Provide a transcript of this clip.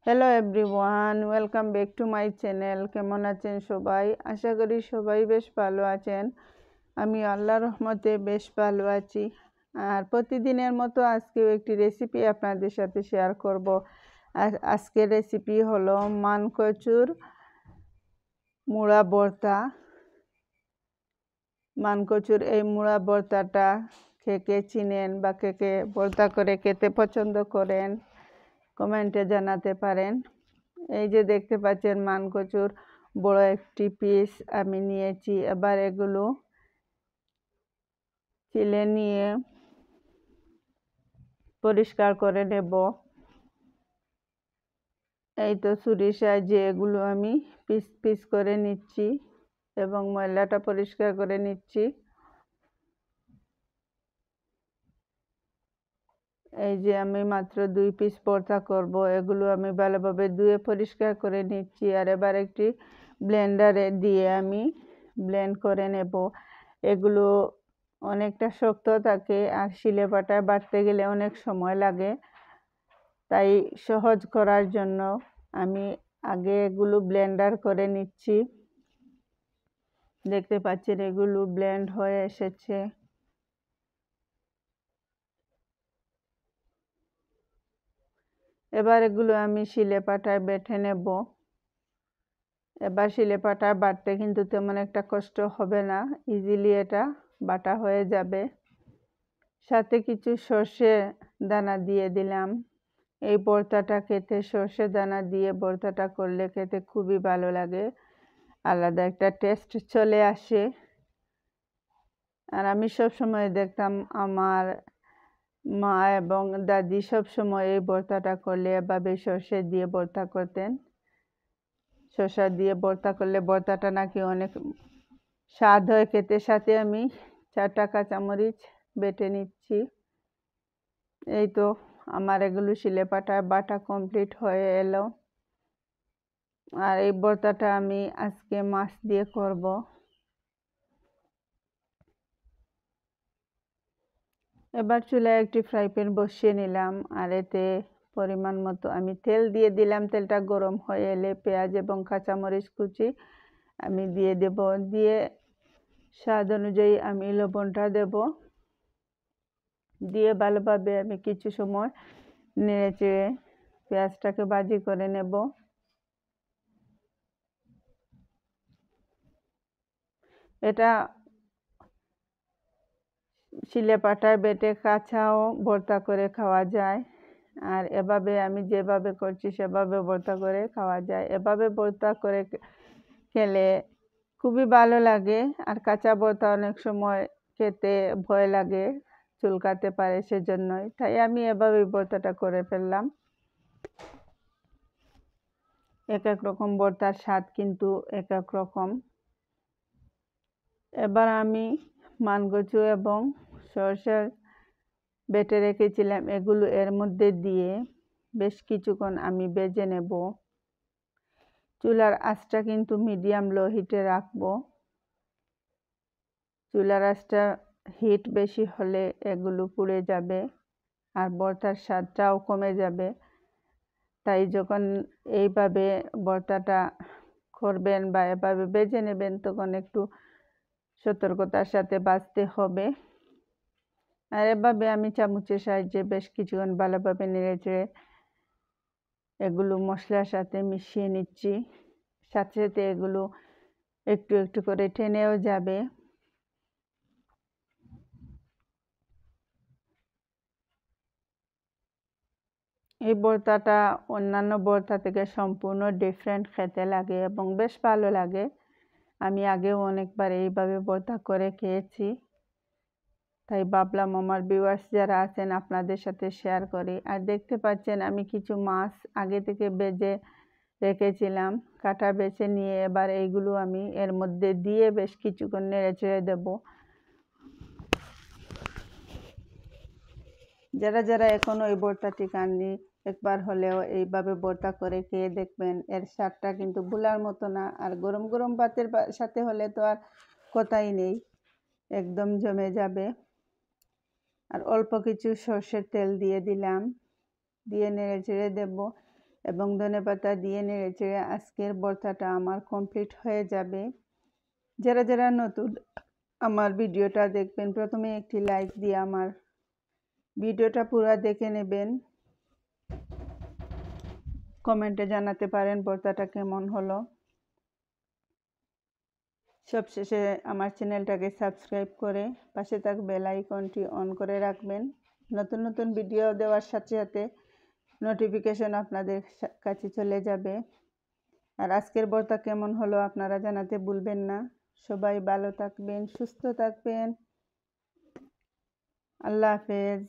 Hello everyone, welcome back to my channel. কেমন আছেন সবাই? আশা করি সবাই বেশ ভালো আছেন। আমি আল্লাহর রহমতে বেশ ভালো আছি। আর প্রতিদিনের মতো আজকেও একটি রেসিপি আপনাদের সাথে শেয়ার করব। আর আজকের রেসিপি হলো মানকচুর মুড়া ভর্তা। মানকচুর এই মুড়া ভর্তাটা কে কে চিনেন বা কে কে ভর্তা করে খেতে পছন্দ করেন কমেন্টে জানাতে পারেন। এই যে দেখতে পাচ্ছেন মানকচুর বড় একটি পিস আমি নিয়েছি। এবার এগুলো চিলে নিয়ে পরিষ্কার করে নেব। এই তো ছুরির সাহায্যে এগুলো আমি পিস পিস করে নিচ্ছি এবং ময়লাটা পরিষ্কার করে নিচ্ছি। এই যে আমি মাত্র 2 পিস ভর্তা করব, এগুলো আমি ভালোভাবে ধুয়ে পরিষ্কার করে নিচ্ছি। আর এবার একটি ব্লেন্ডারে দিয়ে আমি ব্লেন্ড করে নেব। এগুলো অনেকটা শক্ত থাকে আর শিলেপাটায় বাটতে গেলে অনেক সময় লাগে, তাই সহজ করার জন্য আমি আগে এগুলো ব্লেন্ডার করে নিচ্ছি। দেখতে পাচ্ছেন এগুলো ব্লেন্ড হয়ে এসেছে। এবার এগুলো আমি শিলেপাটায় বেটে নেব। এবার শিলেপাটায় বাটতে কিন্তু তেমন একটা কষ্ট হবে না, ইজিলি এটা বাটা হয়ে যাবে। সাথে কিছু সর্ষে দানা দিয়ে দিলাম। এই ভর্তাটা খেতে সর্ষে দানা দিয়ে ভর্তাটা করলে খেতে খুবই ভালো লাগে, আলাদা একটা টেস্ট চলে আসে। আর আমি সবসময় দেখতাম আমার মা এবং দাদি সবসময় এই ভর্তাটা করলে এভাবে সর্ষে দিয়ে ভর্তা করতেন। শসা দিয়ে ভর্তা করলে ভর্তাটা নাকি অনেক স্বাদ হয় খেতে। সাথে আমি 4টা কাঁচামরিচ বেটে নিচ্ছি। এই তো আমার এগুলো শিলেপাটায় বাটা কমপ্লিট হয়ে এলো। আর এই ভর্তাটা আমি আজকে মাছ দিয়ে করব। এবার চুলায় একটি ফ্রাই প্যান বসিয়ে নিলাম আর এতে পরিমাণ মতো আমি তেল দিয়ে দিলাম। তেলটা গরম হয়ে এলে পেঁয়াজ এবং কাঁচামরিচ কুচি আমি দিয়ে দেব। দিয়ে স্বাদ অনুযায়ী আমি লবণটা দেব। দিয়ে ভালোভাবে আমি কিছু সময় নেড়েচেড়ে পেঁয়াজটাকে ভাজি করে নেব। এটা শিলেপাটায় বেটে কাঁচাও ভর্তা করে খাওয়া যায়। আর এভাবে আমি যেভাবে করছি সেভাবে ভর্তা করে খাওয়া যায়। এভাবে ভর্তা করে খেলে খুবই ভালো লাগে। আর কাঁচা ভর্তা অনেক সময় খেতে ভয় লাগে, চুলকাতে পারে, সেজন্যই তাই আমি এভাবে ভর্তাটা করে ফেললাম। এক এক রকম ভর্তার স্বাদ কিন্তু এক এক রকম। এবার আমি মানকচু এবং সরষে বেটে রেখেছিলাম এগুলো এর মধ্যে দিয়ে বেশ কিছুক্ষণ আমি ভেজে নেব। চুলার আঁচটা কিন্তু মিডিয়াম লো হিটে রাখবো। চুলার আঁচটা হিট বেশি হলে এগুলো পুড়ে যাবে আর ভর্তার স্বাদটাও কমে যাবে। তাই যখন এইভাবে ভর্তাটা করবেন বা এভাবে ভেজে নেবেন তখন একটু সতর্কতার সাথে ভাজতে হবে। আর এভাবে আমি চামচের সাহায্যে বেশ কিছুক্ষণ ভালোভাবে নেড়েচেড়ে এগুলো মশলার সাথে মিশিয়ে নিচ্ছি। সাথে সাথে এগুলো একটু একটু করে টেনেও যাবে। এই ভর্তাটা অন্যান্য ভর্তা থেকে সম্পূর্ণ ডিফারেন্ট খেতে লাগে এবং বেশ ভালো লাগে। আমি আগেও অনেকবার এইভাবে ভর্তা করে খেয়েছি, তাই ভাবলাম আমার ভিউয়ার্স যারা আছেন আপনাদের সাথে শেয়ার করি। আর দেখতে পাচ্ছেন আমি কিছু মাছ আগে থেকে ভেজে রেখেছিলাম, কাটা বেছে নিয়ে এবার এইগুলো আমি এর মধ্যে দিয়ে বেশ কিছুক্ষণ নেড়েচেড়ে দেব। যারা যারা এখনো এই ভর্তাটি খাননি একবার হলেও এইভাবে ভর্তা করে খেয়ে দেখবেন। এর স্বাদটা কিন্তু ভোলার মতো না। আর গরম গরম ভাতের সাথে হলে তো আর কথাই নেই, একদম জমে যাবে। আর অল্প কিছু সর্ষের তেল দিয়ে দিলাম, দিয়ে নেড়ে চেড়ে দেব। এবং ধনেপাতা দিয়ে নেড়েচেড়ে আজকের ভর্তাটা আমার কমপ্লিট হয়ে যাবে। যারা যারা নতুন আমার ভিডিওটা দেখবেন প্রথমে একটি লাইক দিয়ে আমার ভিডিওটা পুরো দেখে নেবেন। কমেন্টে জানাতে পারেন ভর্তাটা কেমন হলো। সবশেষে আমার চ্যানেলটাকে সাবস্ক্রাইব করে পাশে থাকা বেল আইকনটি অন করে রাখবেন। নতুন নতুন ভিডিও দেওয়ার সাথে সাথে নোটিফিকেশন আপনাদের কাছে চলে যাবে। আর আজকের ভর্তা কেমন হলো আপনারা জানাতে ভুলবেন না। সবাই ভালো থাকবেন, সুস্থ থাকবেন। আল্লাহ হাফেজ।